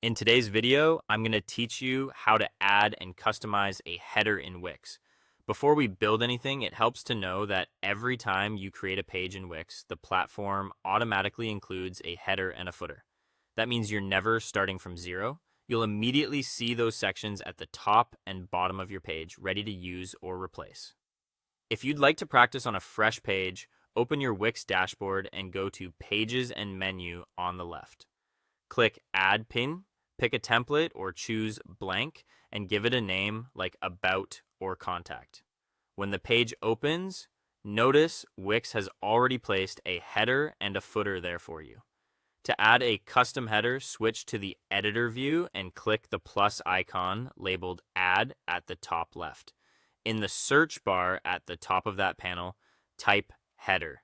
In today's video, I'm going to teach you how to add and customize a header in Wix. Before we build anything, it helps to know that every time you create a page in Wix, the platform automatically includes a header and a footer. That means you're never starting from zero. You'll immediately see those sections at the top and bottom of your page, ready to use or replace. If you'd like to practice on a fresh page, open your Wix dashboard and go to Pages and Menu on the left. Click Add Pin, pick a template or choose blank, and give it a name like About or Contact. When the page opens, notice Wix has already placed a header and a footer there for you. To add a custom header, switch to the editor view and click the plus icon labeled Add at the top left. In the search bar at the top of that panel, type header.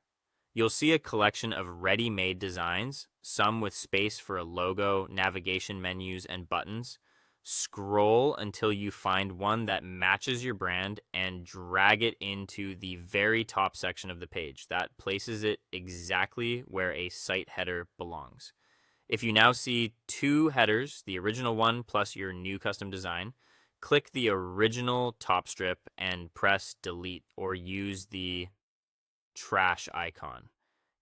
You'll see a collection of ready-made designs, some with space for a logo, navigation menus, and buttons. Scroll until you find one that matches your brand and drag it into the very top section of the page. That places it exactly where a site header belongs. If you now see two headers, the original one plus your new custom design, click the original top strip and press delete or use the trash icon.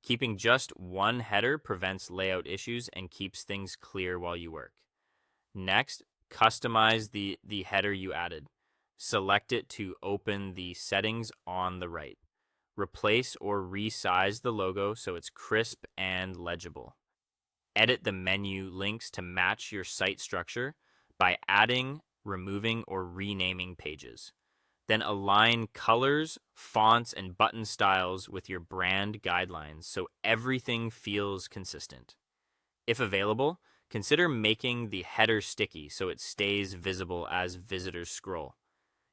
Keeping just one header prevents layout issues and keeps things clear while you work. Next, customize the header you added. Select it to open the settings on the right. Replace or resize the logo so it's crisp and legible. Edit the menu links to match your site structure by adding, removing, or renaming pages. Then align colors, fonts, and button styles with your brand guidelines so everything feels consistent. If available, consider making the header sticky so it stays visible as visitors scroll.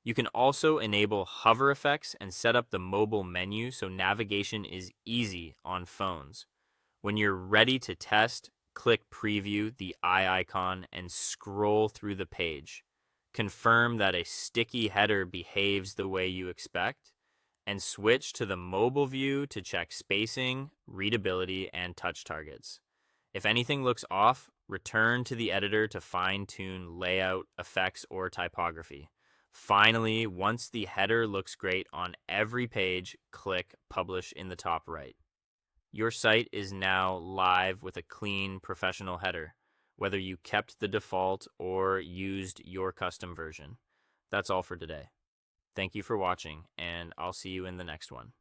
You can also enable hover effects and set up the mobile menu so navigation is easy on phones. When you're ready to test, click Preview, the eye icon, and scroll through the page. Confirm that a sticky header behaves the way you expect, and switch to the mobile view to check spacing, readability, and touch targets. If anything looks off, return to the editor to fine-tune layout, effects, or typography. Finally, once the header looks great on every page, click Publish in the top right. Your site is now live with a clean, professional header, whether you kept the default or used your custom version. That's all for today. Thank you for watching, and I'll see you in the next one.